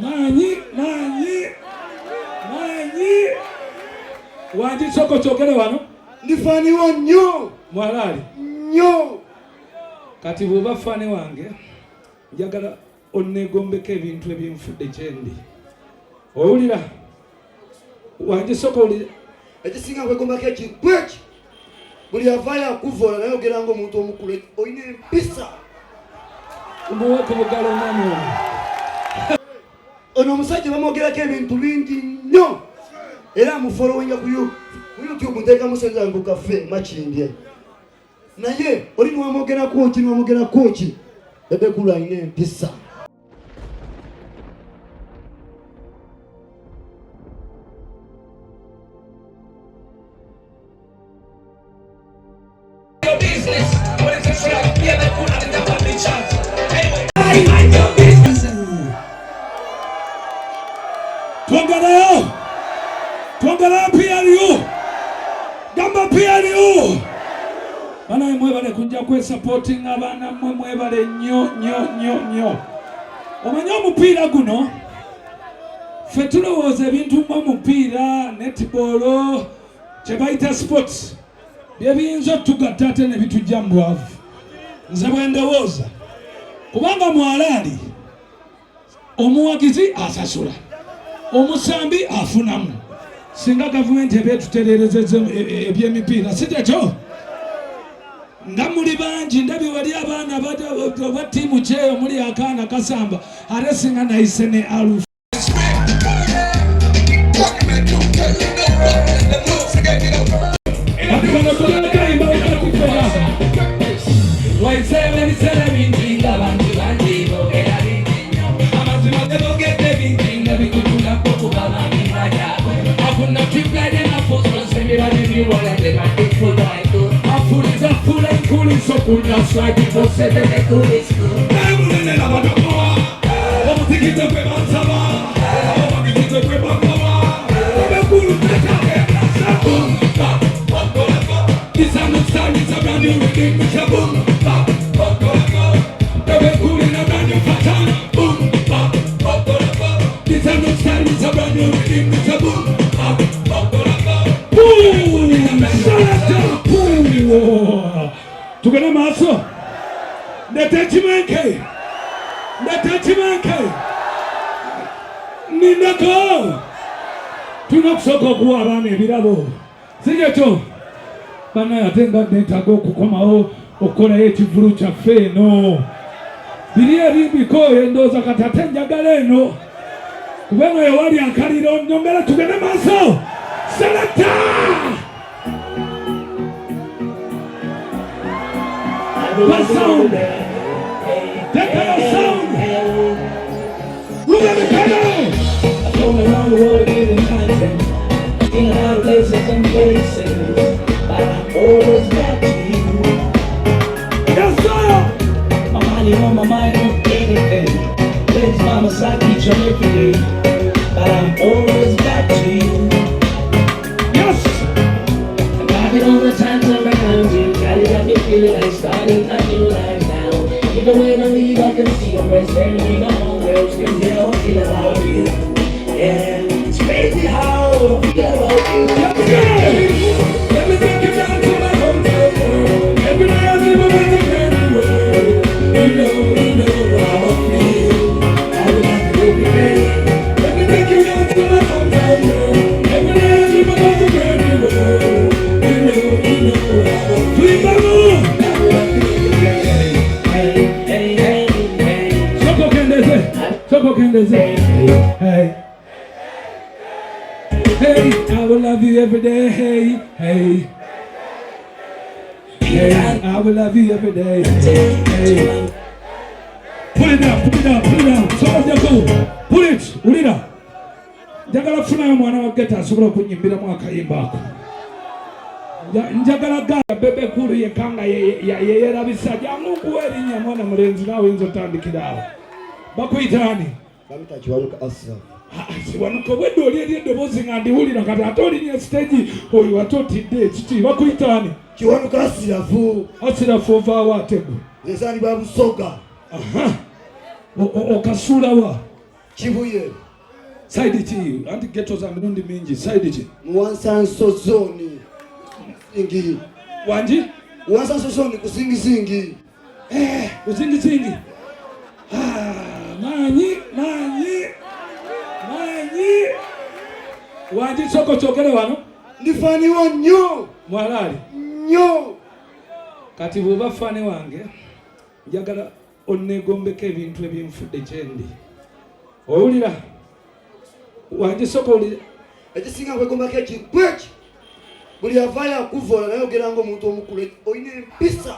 Manyi. Wanji soko chokere wano. Ndifani wa nnyo. Mwalali. Nnyo. Kati bw'oba fani wange njagala onnegombeko ebintu ebinfudde kyendi. Owulira? Wanji soko owulira? Ekisinga kwegombako ekigweki. Buli avaayo akuvoola naye ogera ng'omuntu omukulu olina empisa. Umuwe ku bugalo omwami ono. Ono omusajja bamwogerako ebintu bingi nnyo. Era amufolowinga ku YouTube nteekamu sente zange ku kafe makindye. Naye oli niwamwogerako ki Bebe Cool alina empisa. Twongera PRU. Gamba PRU. Bana mwebale kunja kwe supporting abana mwebale nnyo. Omanya omupiira guno ffe tulowooza ebintu mupiira netball kye bayita sports byebiyinza otugatta ate ne bitujja mu bwavu. Nze bwe ndowooza kubanga mwalaali omuwagizi asasula omusambi afunamu singa gavumenti ebetutererezeza ebyemipiira si kyekyo nga muli bangi ndabye wali abaana ba ttiimu kyeyo muli akaana kasamba ate singa nayise ne alufu so cool, just like people say that they cool is cool. I'm going to love the power. I'm going to get the paper on Saba. I'm going to get the paper on Saba. I'm going to get the boom, bop, bop, bop, bop. This is not time, it's a brand new rhythm, it's a boom, bop, bop, bop, bop. Bebe Cool in a brand new pattern, boom, bop, bop, bop, bop. This is not time, it's a brand new rhythm, it's a boom, bop, bop, bop, bop. Boom, salata, boom. Tugana maso Ndetechimenke Nindako Tunakusoko kuwa abana ebirabo Sijecho Bana yatenga netago kukomawo okola ekivulu kyaffe eno biri ebimbiko endoza katatenjagala eno kubanga yewali akaliro nyongera tugende maso Selekta What sound? That kind of sound. Look at the color. I've flown around the world giving content, in a lot of places and places, but I'm always back to you. Yes, sir. My money on my mind on anything. Plays mama side each and every day, but I'm always back to you. Yes. I got it all the times around you. Got me feeling like starting a new life now. Even when I leave, I can see your breath staring in my own words. Can tell I feel about you. Yeah, it's crazy how I feel about you. Let me take you down to my hometown. Every day I live with a brand new world. You know how I feel. I would like to live with you. Let me take you down to my hometown. Every day I live with a brand new world. You know how I feel. Hey, I will love you every day. Hey, I will love you every day. Hey, pull it down. So go, pull it, ulira. Njagala funa mwana wa geta asobola kunyimbira mu akayimba ako. Njagala ga Bebe Cool yekanga yerabisa jamungu erinnya mwana mulenzi nawe nzo tandikira awo. Bakuyitani? Bamita Kiwanuka Asra. Kiwanuka wedde oli eri eddoboozi nga ndiwulira kati ate olinya stage oyo watotidde kiti bakuyitani? Kiwanuka Asirafu. Asirafu ovaawo ate gwe? Nzaalibwa Busoga. Okasuula wa? Kibuye. Side chi, anti ghetto za mirundi mingi, side chi. Mwansanso zone. Ingi. Wanji? Mwansanso zone kusingi. Kusingi. Manyi. Wanji soko chokere wano? Ndifani wa nyo. Mwalali. Nyo. Kati buba fane wange. Njagala onegombeke ebintu ebinfudde kyendi. Owulira? Wanji soko owulira? Ekisinga kwegombake ekigweki. Buli avaayo akuvola naye ogera ng'omuntu omukulu oyina empisa.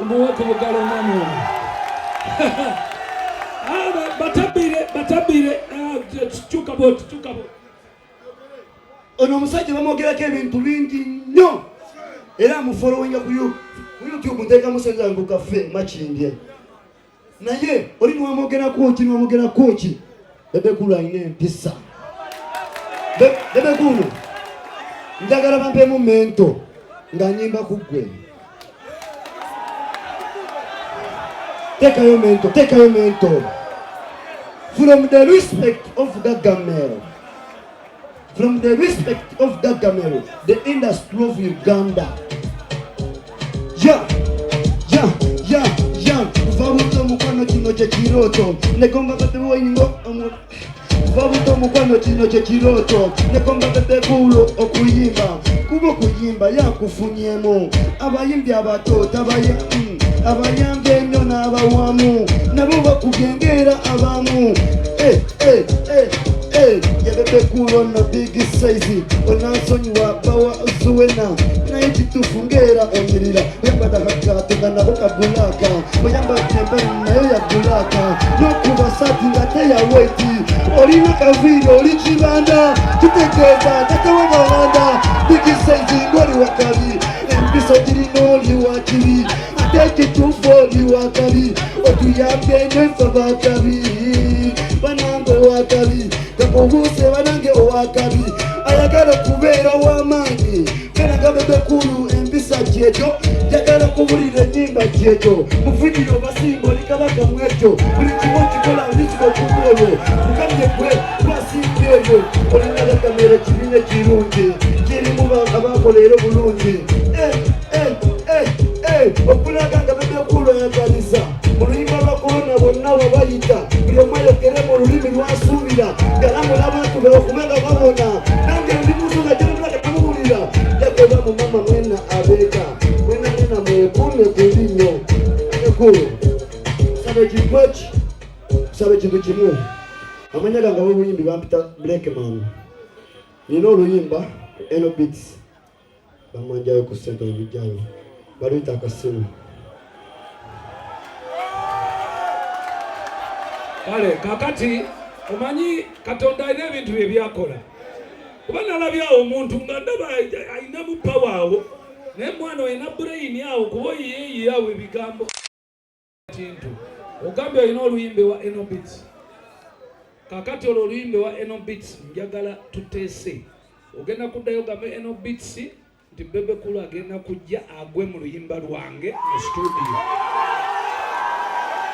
Umuwe ku bugalo omwami ono. Batabire. Chuka bot. Ono omusajja bamwogerako ebintu bingi nnyo. Era amufolowinga ku YouTube nteeka musenza ngo kafe makindye. Naye oli niwamwogerako ki? Bebe Cool alina empisa. Bebe Cool. Njagala bampemu mento nga nyimba ku ggwe. Tekayo mento. From the respect of Gagamero. The industry of Uganda. Vabuto mukwano kino kye kiroto. Negomba bebe wayingo. Vabuto mukwano kino kye kiroto. Negomba Bebe Cool okuyimba. Kuba okuyimba yakufunyemu. Abayimbi abato abayambe ennyo n'abawamu nabo bakugengera abamu. Ya Bebe Cool ono big size onansonyiwa bawa zuwena naye kitufungeera onyirira oyambadde akakaato nga nabo kabulaka oyambadde embali nayo ya bulaka n'okuba saati nga teya weti olina kaviiri oli kibanda kitegeeza takawagawanda big size ng'oli wakabi empiso girina oli wakiri ate ekituufu oli wakabi otuyambye nnyo effe bakabi banange owakabi kakubuse banange owakabi ayagala okubeera ow'amaanyi benaga Bebe Cool empisa gyekyo njagala kubulira ennyimba gyekyo mu vidiyo basimba oli kabaka mwekyo buli kimu kikola olikikokuolwo kukamye gwe twasimba ebyo olinaga kamera kibiina kirungi kirimu abakoleera obulungi okulaga nga Bebe Cool ayagaliza mu luyimba lwa korona bonna wabayita buli omu ayogere mu lulimi lwasuubira galamula abantu be okubenga babona nange ndimuso nga gyemulaga tamuwulira jagoba mu mama mwena abeeka mwena mwekuume ku linnyo ekulu sabe ekintu kimu amanya gange ab'obuyimbi bampita Blackman nina oluyimba Enobits bamwanjayo ku ssente olujjayo baluyita akasimu. Kale kakati omanyi Katonda alina ebintu bye byakola. Kuba nalabyawo omuntu nga ndaba alina mu power awo naye mwana we na brain awo kuba yeeyiyawo ebigambo kintu ogambye olina oluyimbe wa Enobits. Kakati olwo oluyimbe wa Enobits njagala tuteese ogenda kuddayo gambe Enobits nti Bebe Cool agenda kujja agwe mu luyimba lwange mu studio.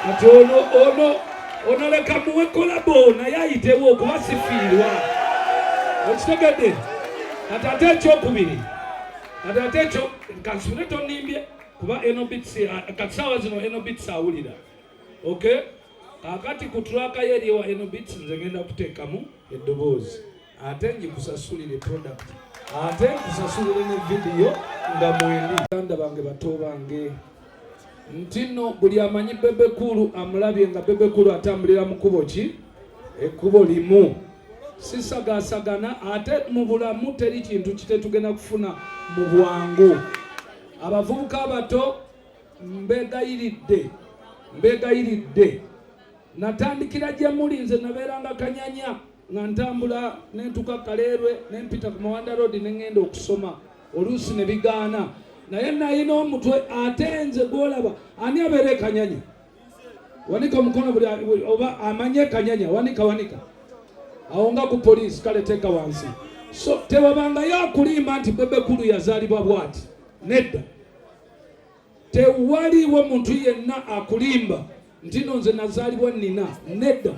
Kati ono leka muwe kolabo naye ayitewo okuba sifiirwa. Okitegedde? Kati ate ekyokubiri. Kati ate ekyo kansubire tonimbye kuba Enobits kati saawa zino Enobits awulira. Okay? Kakati ku track yeri wa Enobits nze ngenda kuteekamu eddoboozi. Ate njikusasulire product. Ate nkusasulire ne video nga mwendi. Baganda bange bato bange. Ntino buli amanyi Bebe Cool amulabye nga Bebe Cool atambulira mu kubo ki? Ekkubo limu. Sisagasagana ate mu bulamu teri kintu kitetugenda kufuna mu bwangu. Abavubuka abato mbegayiridde. Natandikira gye muli nze nabeeranga Kanyanya nga ntambula nentuka Kaleerwe nempita ku Mawanda Road nengenda okusoma oluusi ne bigaana. Naye nayina omutwe ate nze gwolaba ani abeere Kanyanya wanika omukono buli oba amanye Kanyanya wanika awo nga ku poliisi kale teeka wansi. So tewabanga yakulimba nti Bebe Cool yazaalibwa bwati nedda. Tewaliwo muntu yenna akulimba nti nze nazaalibwa nina nedda.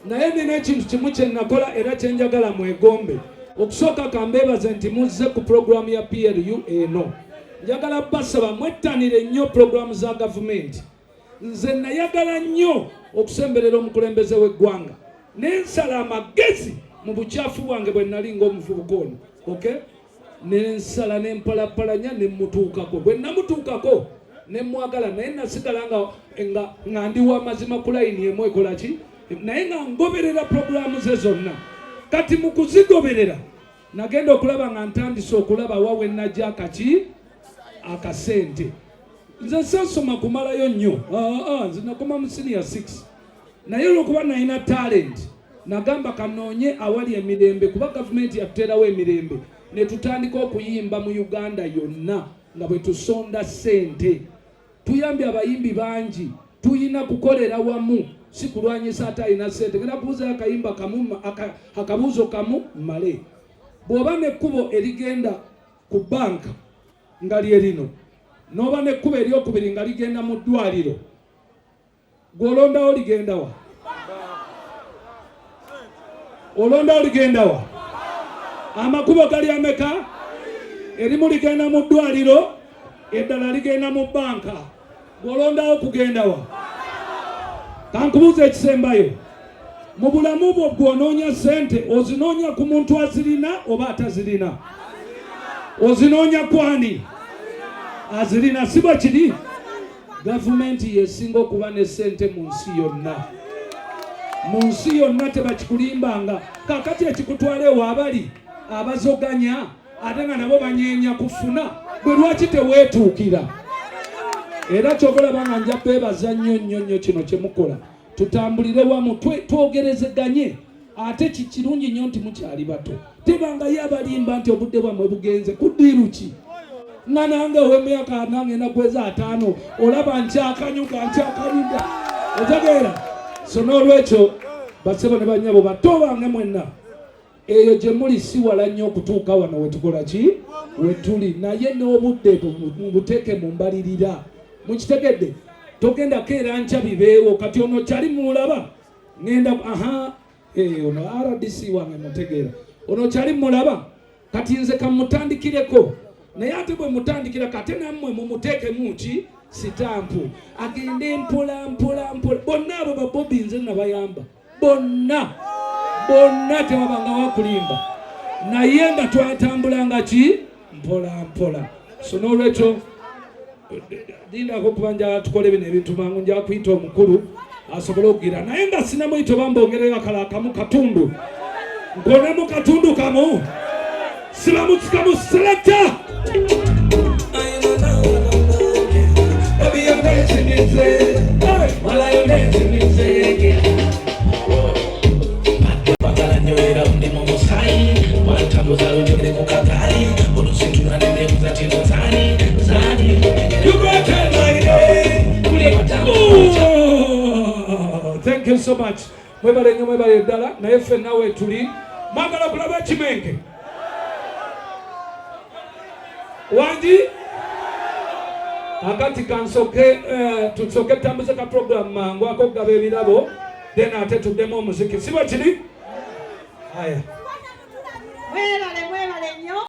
naye nina ekintu kimu kye nakola era kye njagala mwegombe. Okusooka kambeebaze nti muzze ku programu ya PLU eno. Njagala basaba mwettanire nnyo programu za gavumenti. Nze nayagala nnyo okusemberera omukulembeze w'eggwanga. N'ensala amagezi mu bukyafu bwange bwe nali ng'omuvubuka ono. Okay? N'ensala n'empalapalanya ne mutuukako. Bwe namutuukako ne mwagala naye nasigala nga ndi wa mazima ku layini emu ekola ki? Naye nga ngoberera programu ze zonna. Kati mu kuzigoberera nagenda okulaba nga ntandise okulaba wa we najja akasente. Nze sasoma kumalayo nnyo. Nze nakoma mu senior 6. Naye olwokuba nalina talent nagamba kanoonye awali emirembe kuba gavumenti yatuteerawo emirembe ne tutandika okuyimba mu Uganda yonna nga bwe tusonda ssente. Tuyambye abayimbi bangi, tuyina kukolera wamu, si kulwanyisa ate alina ssente. Genda kubuuza akayimba kamu akabuuzo kamu male. Bw'oba n'ekkubo erigenda ku banka nga lye lino, n'oba n'ekkubo eryokubiri nga ligenda mu ddwaliro, gw'olondawo ligenda wa? Olondawo ligenda wa? Amakubo gali ameka? Erimu ligenda mu ddwaliro, eddala ligenda mu banka. Gw'olondawo kugenda wa? Kankubuuza ekisembayo. Mu bulamu bwo bw'onoonya ssente ozinoonya ku muntu azirina oba atazirina? Ozinoonya kwani? Azirina. Si bwe kiri? Gavumenti yesinga okuba ne ssente mu nsi yonna. Mu nsi yonna tebakikulimbanga. Kakati ekikutwala ewaabali abazoganya ate nga nabo banyeenya kufuna. Bwe lwaki teweetuukira? Era ky'olaba nga nja beebaza nnyo kino kye mukola. Tutambulire wamu twogerezeganye. Ate kirungi nnyo nti mukyali bato. Tebangayo abalimba nti obudde bwammwe bugenze. Kuddiru ki? Nga nange ow'emyaka nange nagweza 5 olaba nkyakanyuka. Otegeera? So n'olwekyo basebo ne banyabo bato bange mwenna eyo gye muli si wala nnyo okutuuka wano wetukola ki? Wetuli. Naye n'obudde buteeke mu mbalirira. Mukitegedde? Togenda keera nkya bibeewo. Kati ono kyali mulaba ngenda ono RDC wange mutegeera. Ono kyali mulaba kati nze kamutandikireko. Naye ate bwe mutandikira kate nammwe mumuteekemu ki? Sitampu. Agende mpola. Bonna abo babobi nze nabayamba. Bonna tewabanga wakulimba. Naye nga twatambulanga ki? Mpola. So n'olwekyo dindako kubanja tukole bino ebintu mangu nja kuyita omukulu asobole okugira. Naye nga sinamuyita bambongereyo akala kamu katundu. Nkonemu katundu kamu. Sibamutsikamu selector. Thank you so much. Mwebale ddala naye ffenna weetuli. Mwagala kulaba ekimenge? Wangi? Akati kansoke tusoke tambuze ka program mangu akogaba ebirabo then ate tuddemu omuziki. Si bwe kiri? Haya.